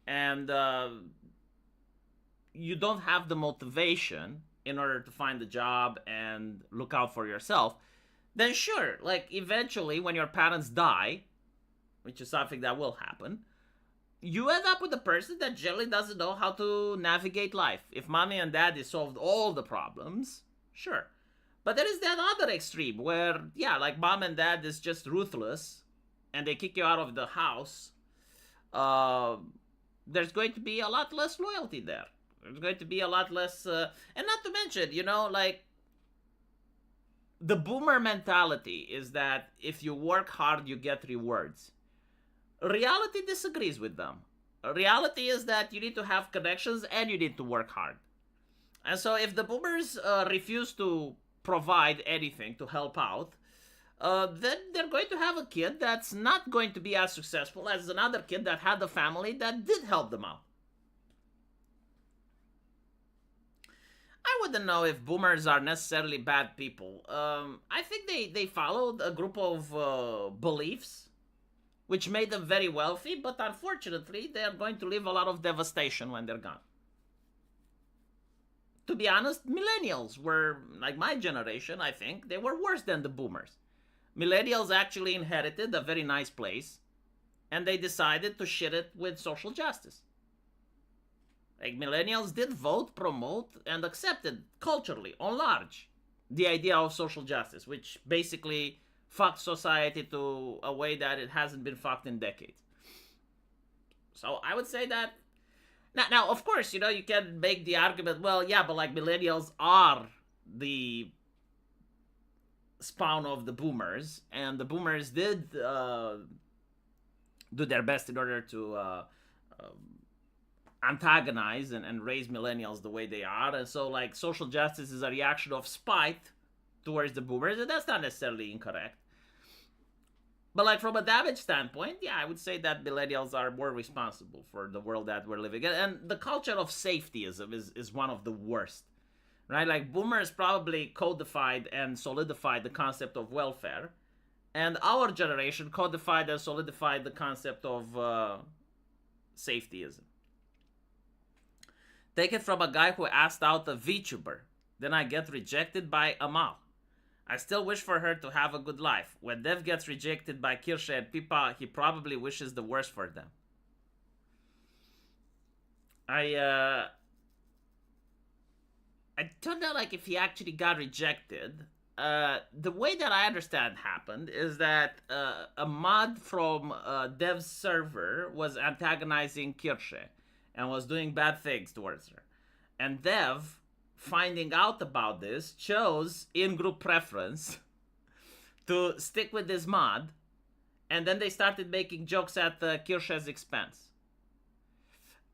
and you don't have the motivation in order to find a job and look out for yourself, then sure, like eventually when your parents die, which is something that will happen, you end up with a person that generally doesn't know how to navigate life. If mommy and daddy solved all the problems, sure. But there is that other extreme where, yeah, like mom and dad is just ruthless and they kick you out of the house. There's going to be a lot less loyalty there. There's going to be a lot less, and not to mention, you know, like, the boomer mentality is that if you work hard, you get rewards. Reality disagrees with them. Reality is that you need to have connections and you need to work hard. And so if the boomers refuse to provide anything to help out, then they're going to have a kid that's not going to be as successful as another kid that had a family that did help them out. I wouldn't know if boomers are necessarily bad people. I think they followed a group of beliefs which made them very wealthy, but unfortunately they are going to leave a lot of devastation when they're gone. To be honest, millennials were, like my generation, I think, they were worse than the boomers. Millennials actually inherited a very nice place, and they decided to shit it with social justice. Like millennials did vote, promote, and accepted culturally, on large, the idea of social justice, which basically fucked society to a way that it hasn't been fucked in decades. So I would say that now, of course, you can make the argument. Well, yeah, but like millennials are the spawn of the boomers, and the boomers did do their best in order to antagonize and raise millennials the way they are. And so, like, social justice is a reaction of spite towards the boomers, and that's not necessarily incorrect. But like from a damage standpoint, yeah, I would say that millennials are more responsible for the world that we're living in. And the culture of safetyism is one of the worst. Right? Like boomers probably codified and solidified the concept of welfare. And our generation codified and solidified the concept of safetyism. Take it from a guy who asked out a VTuber. Then I get rejected by Amal. I still wish for her to have a good life. When Dev gets rejected by Kirsche and Pippa, he probably wishes the worst for them. I don't know, like, if he actually got rejected. The way that I understand happened is that a mod from Dev's server was antagonizing Kirsche and was doing bad things towards her. And Dev, finding out about this, chose in-group preference to stick with this mod, and then they started making jokes at Kirsche's expense.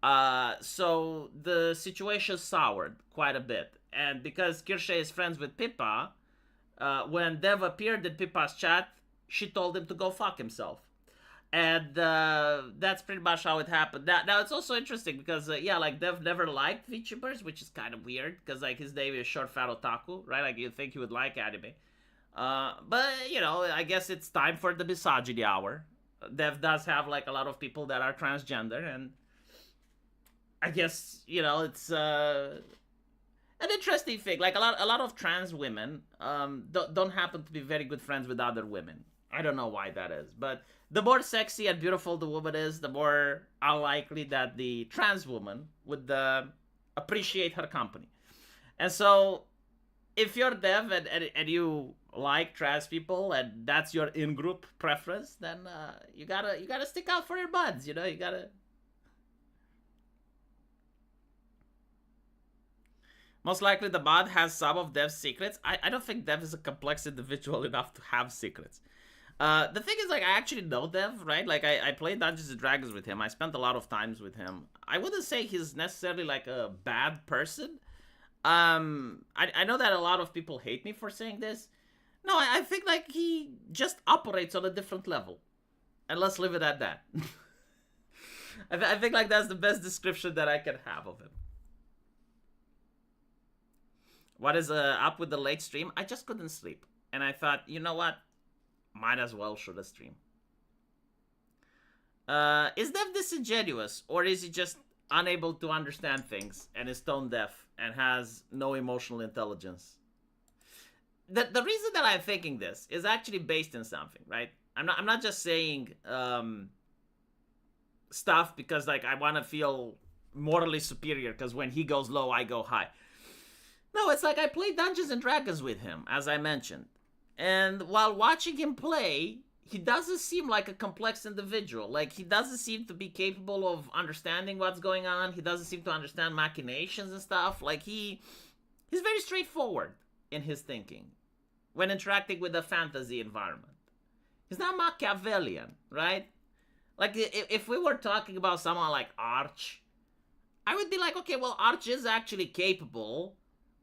So the situation soured quite a bit, and because Kirsche is friends with Pippa, when Dev appeared in Pippa's chat, she told him to go fuck himself. And that's pretty much how it happened. Now it's also interesting because, yeah, like, Dev never liked VTubers, which is kind of weird, because, like, his name is Short Fat Otaku, right? Like, you'd think he would like anime. But, I guess it's time for the misogyny hour. Dev does have, like, a lot of people that are transgender, and I guess, it's an interesting thing. Like, a lot of trans women don't happen to be very good friends with other women. I don't know why that is, but the more sexy and beautiful the woman is, the more unlikely that the trans woman would appreciate her company. And so, if you're Dev and you like trans people and that's your in-group preference, then you gotta stick out for your buds. You gotta. Most likely, the mod has some of Dev's secrets. I don't think Dev is a complex individual enough to have secrets. The thing is, like, I actually know Dev, right? Like, I played Dungeons & Dragons with him. I spent a lot of times with him. I wouldn't say he's necessarily, like, a bad person. I know that a lot of people hate me for saying this. No, I think, like, he just operates on a different level. And let's leave it at that. I think, like, that's the best description that I can have of him. What is up with the late stream? I just couldn't sleep. And I thought, you know what? Might as well shoot a stream. Is Dev disingenuous, or is he just unable to understand things and is tone deaf and has no emotional intelligence? The reason that I'm thinking this is actually based in something, right? I'm not just saying stuff because, like, I want to feel morally superior because when he goes low, I go high. No, it's like I played Dungeons and Dragons with him, as I mentioned. And while watching him play, he doesn't seem like a complex individual. Like, he doesn't seem to be capable of understanding what's going on. He doesn't seem to understand machinations and stuff. Like, he's very straightforward in his thinking when interacting with a fantasy environment. He's not Machiavellian, right? Like, if we were talking about someone like Arch, I would be like, okay, well, Arch is actually capable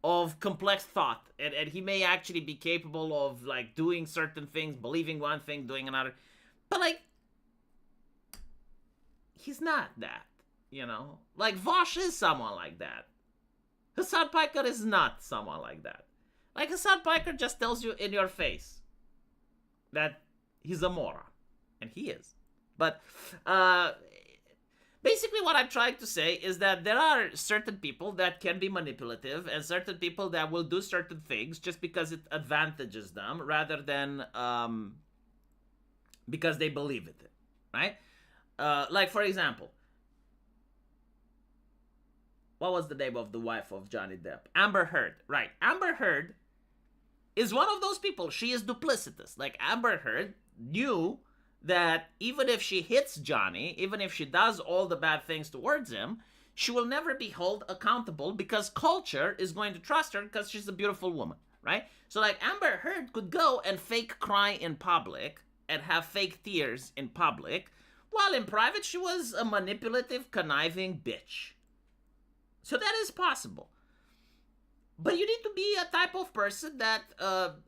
of complex thought, and he may actually be capable of, like, doing certain things, believing one thing, doing another, but, like, he's not that, like, Vosh is someone like that. Hassan Piker is not someone like that. Like, Hassan Piker just tells you in your face that he's a moron, and he is. But basically, what I'm trying to say is that there are certain people that can be manipulative and certain people that will do certain things just because it advantages them rather than because they believe it, right? Like, for example, what was the name of the wife of Johnny Depp? Amber Heard. Right. Amber Heard is one of those people. She is duplicitous. Like, Amber Heard knew that even if she hits Johnny, even if she does all the bad things towards him, she will never be held accountable because culture is going to trust her because she's a beautiful woman, right? So, like, Amber Heard could go and fake cry in public and have fake tears in public, while in private she was a manipulative, conniving bitch. So that is possible. But you need to be a type of person that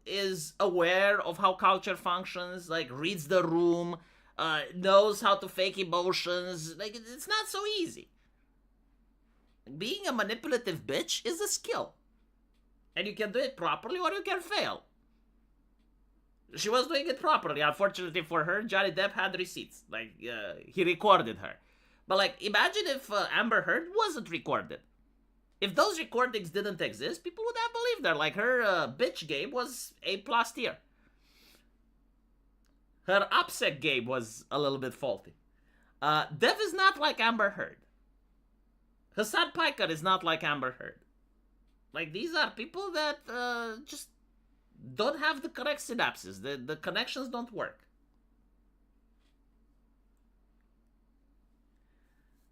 is aware of how culture functions, like reads the room, knows how to fake emotions. Like, it's not so easy. Being a manipulative bitch is a skill. And you can do it properly or you can fail. She was doing it properly. Unfortunately for her, Johnny Depp had receipts. Like, he recorded her. But, like, imagine if Amber Heard wasn't recorded. If those recordings didn't exist, people would have believed her. Like, her bitch game was A+ tier. Her upset game was a little bit faulty. Dev is not like Amber Heard. Hassan Piker is not like Amber Heard. Like, these are people that just don't have the correct synapses. The connections don't work.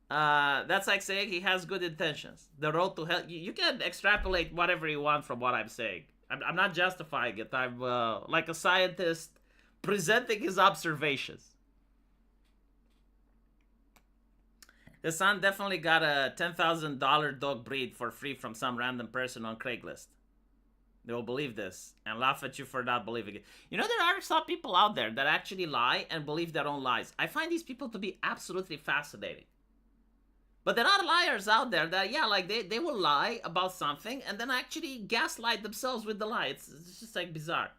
That's like saying he has good intentions. The road to hell. You can extrapolate whatever you want from what I'm saying. I'm not justifying it. I'm like a scientist presenting his observations. The son definitely got a $10,000 dog breed for free from some random person on Craigslist. They will believe this and laugh at you for not believing it. You know, there are some people out there that actually lie and believe their own lies. I find these people to be absolutely fascinating. But there are liars out there that, yeah, like they will lie about something and then actually gaslight themselves with the lie. It's just like bizarre.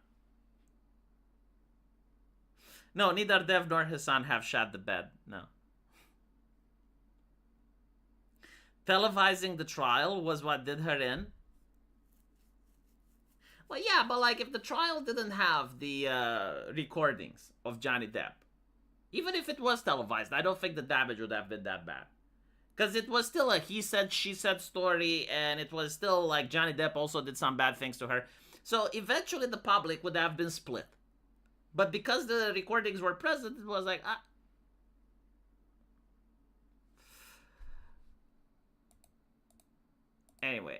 No, neither Dev nor his son have shot the bed. No. Televising the trial was what did her in. Well, yeah, but like if the trial didn't have the recordings of Johnny Depp, even if it was televised, I don't think the damage would have been that bad. Because it was still a he said, she said story, and it was still like Johnny Depp also did some bad things to her. So eventually the public would have been split. But because the recordings were present, it was like, Anyway,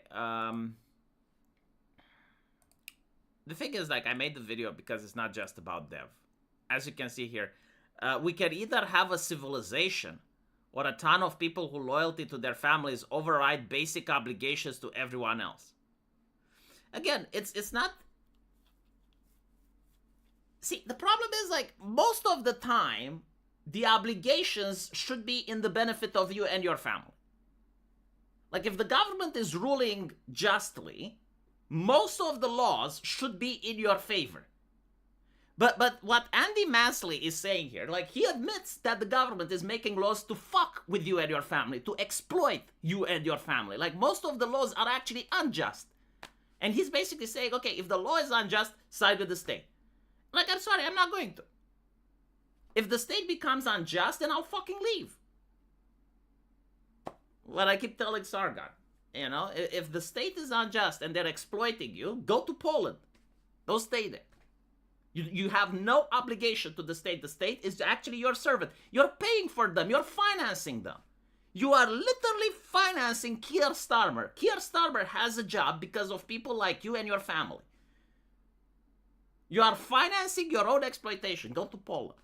the thing is, like, I made the video because it's not just about Dev. As you can see here, we can either have a civilization or a ton of people who loyalty to their families override basic obligations to everyone else. Again, it's not... See, the problem is, like, most of the time, the obligations should be in the benefit of you and your family. Like, if the government is ruling justly, most of the laws should be in your favor. But what Andy Mansley is saying here, like, he admits that the government is making laws to fuck with you and your family, to exploit you and your family. Like, most of the laws are actually unjust. And he's basically saying, okay, if the law is unjust, side with the state. Like, I'm sorry, I'm not going to. If the state becomes unjust, then I'll fucking leave. What I keep telling Sargon, you know, if the state is unjust and they're exploiting you, go to Poland. Don't stay there. You have no obligation to the state. The state is actually your servant. You're paying for them. You're financing them. You are literally financing Keir Starmer. Keir Starmer has a job because of people like you and your family. You are financing your own exploitation. Go to Poland.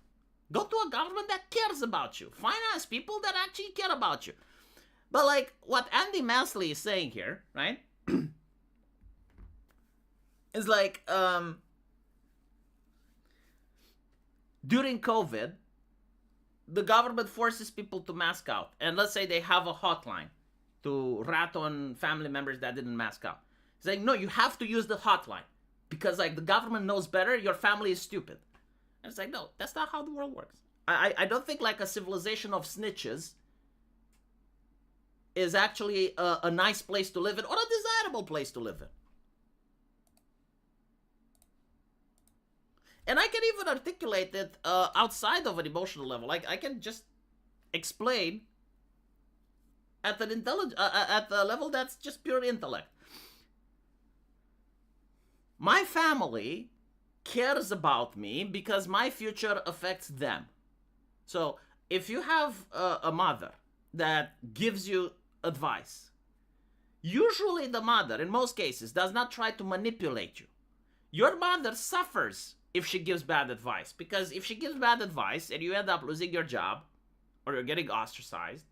Go to a government that cares about you. Finance people that actually care about you. But like what Andy Mansley is saying here, right? is like during COVID, the government forces people to mask out. And let's say they have a hotline to rat on family members that didn't mask out. It's like, no, you have to use the hotline. Because like the government knows better, your family is stupid. And it's like, no, that's not how the world works. I don't think like a civilization of snitches is actually a nice place to live in or a desirable place to live in. And I can even articulate it outside of an emotional level. Like, I can just explain at an at the level that's just pure intellect. My family cares about me because my future affects them. So if you have a mother that gives you advice, usually the mother, in most cases, does not try to manipulate you. Your mother suffers if she gives bad advice, because if she gives bad advice and you end up losing your job or you're getting ostracized,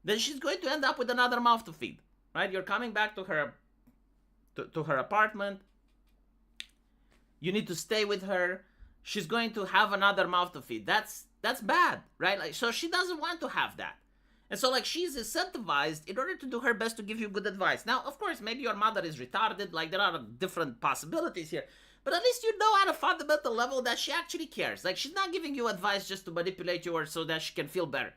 then she's going to end up with another mouth to feed, right? You're coming back to her to her apartment. You need to stay with her. She's going to have another mouth to feed. That's bad, right? Like, so she doesn't want to have that. And so, like, she's incentivized in order to do her best to give you good advice. Now, of course, maybe your mother is retarded. Like, there are different possibilities here. But at least you know at a fundamental level that she actually cares. Like, she's not giving you advice just to manipulate you or so that she can feel better.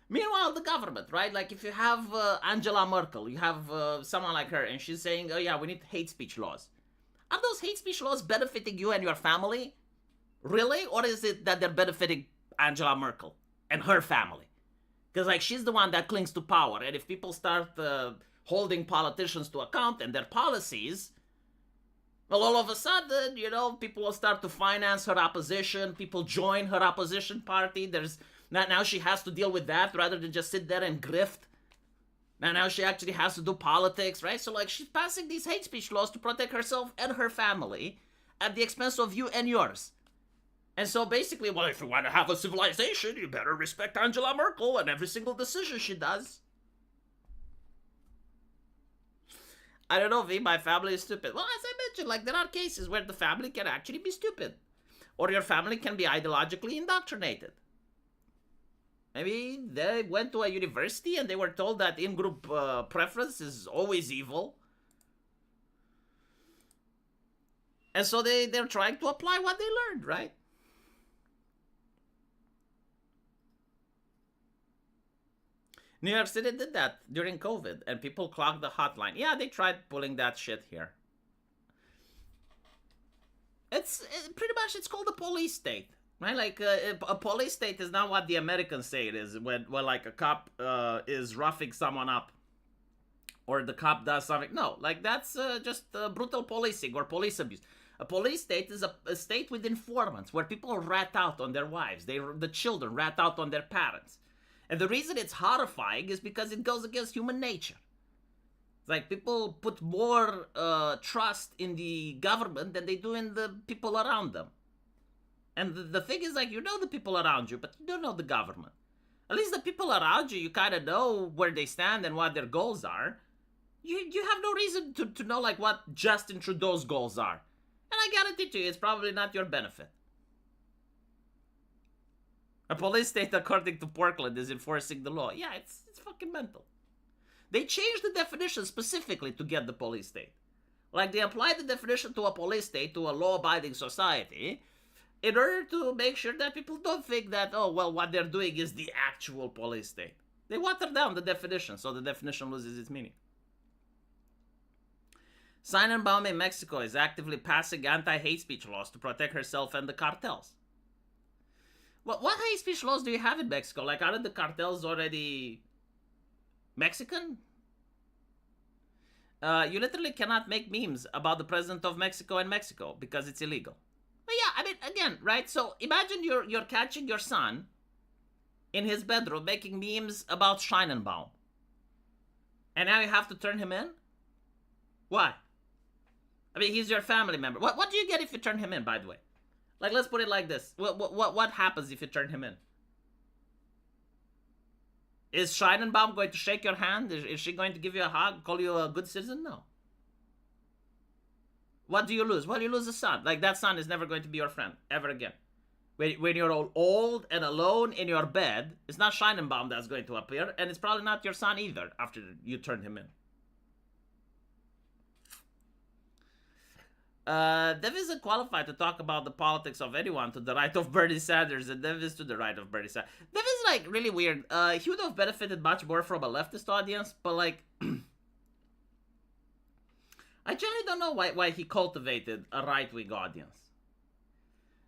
Meanwhile, the government, right? Like, if you have Angela Merkel, you have someone like her, and she's saying, oh, yeah, we need hate speech laws. Are those hate speech laws benefiting you and your family? Really? Or is it that they're benefiting Angela Merkel and her family? Because, like, she's the one that clings to power. And if people start holding politicians to account and their policies, well, all of a sudden, you know, people will start to finance her opposition. People join her opposition party. Now she has to deal with that rather than just sit there and grift. Now she actually has to do politics, right? So, like, she's passing these hate speech laws to protect herself and her family at the expense of you and yours. And so basically, well, if you want to have a civilization, you better respect Angela Merkel and every single decision she does. I don't know, V, my family is stupid. Well, as I mentioned, like, there are cases where the family can actually be stupid. Or your family can be ideologically indoctrinated. Maybe they went to a university and they were told that in-group preference is always evil. And so they're trying to apply what they learned, right? New York City did that during COVID, and people clogged the hotline. Yeah, they tried pulling that shit here. It's pretty much, it's called a police state, right? Like, a police state is not what the Americans say it is, when like, a cop is roughing someone up, or the cop does something. No, like, that's just brutal policing or police abuse. A police state is a state with informants, where people rat out on their wives. The children rat out on their parents. And the reason it's horrifying is because it goes against human nature. It's like, people put more trust in the government than they do in the people around them. And the thing is, like, you know the people around you, but you don't know the government. At least the people around you, you kind of know where they stand and what their goals are. You have no reason to know, like, what Justin Trudeau's goals are. And I guarantee to you, it's probably not your benefit. A police state, according to Portland, is enforcing the law. Yeah, it's fucking mental. They changed the definition specifically to get the police state. Like, they applied the definition to a police state, to a law-abiding society, in order to make sure that people don't think that, oh, well, what they're doing is the actual police state. They water down the definition, so the definition loses its meaning. Seinenbaum in Mexico is actively passing anti-hate speech laws to protect herself and the cartels. Well, what hate speech laws do you have in Mexico? Like, aren't the cartels already Mexican? You literally cannot make memes about the president of Mexico in Mexico because it's illegal. But yeah, I mean, again, right? So imagine you're catching your son in his bedroom making memes about Scheinenbaum. And now you have to turn him in? Why? I mean, he's your family member. What do you get if you turn him in, by the way? Like, let's put it like this. What happens if you turn him in? Is Scheinenbaum going to shake your hand? Is she going to give you a hug, call you a good citizen? No. What do you lose? Well, you lose a son. Like, that son is never going to be your friend, ever again. When you're all old and alone in your bed, it's not Scheinenbaum that's going to appear, and it's probably not your son either after you turn him in. Dev isn't qualified to talk about the politics of anyone to the right of Bernie Sanders, and Dev is to the right of Bernie Sanders. Dev is, like, really weird. He would have benefited much more from a leftist audience, but, like, I generally don't know why he cultivated a right-wing audience.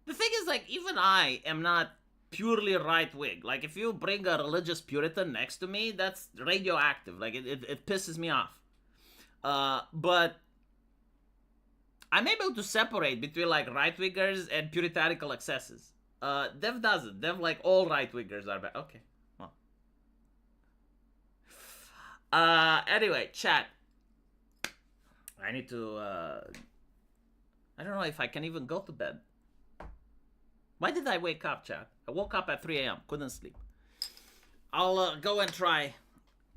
The thing is, like, even I am not purely right wing. Like if you bring a religious Puritan next to me, that's radioactive. Like it pisses me off. But I'm able to separate between like right wingers and puritanical excesses. Dev doesn't. Dev like all right wingers are bad. Okay. Well. Anyway, chat. I need to I don't know if I can even go to bed. Why did I wake up, chat? I woke up at 3 a.m. Couldn't sleep. I'll go and try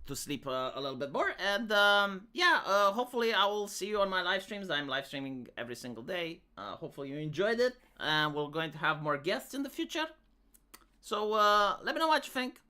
to sleep a little bit more. And hopefully I will see you on my live streams. I'm live streaming every single day. Hopefully you enjoyed it. And we're going to have more guests in the future. So let me know what you think.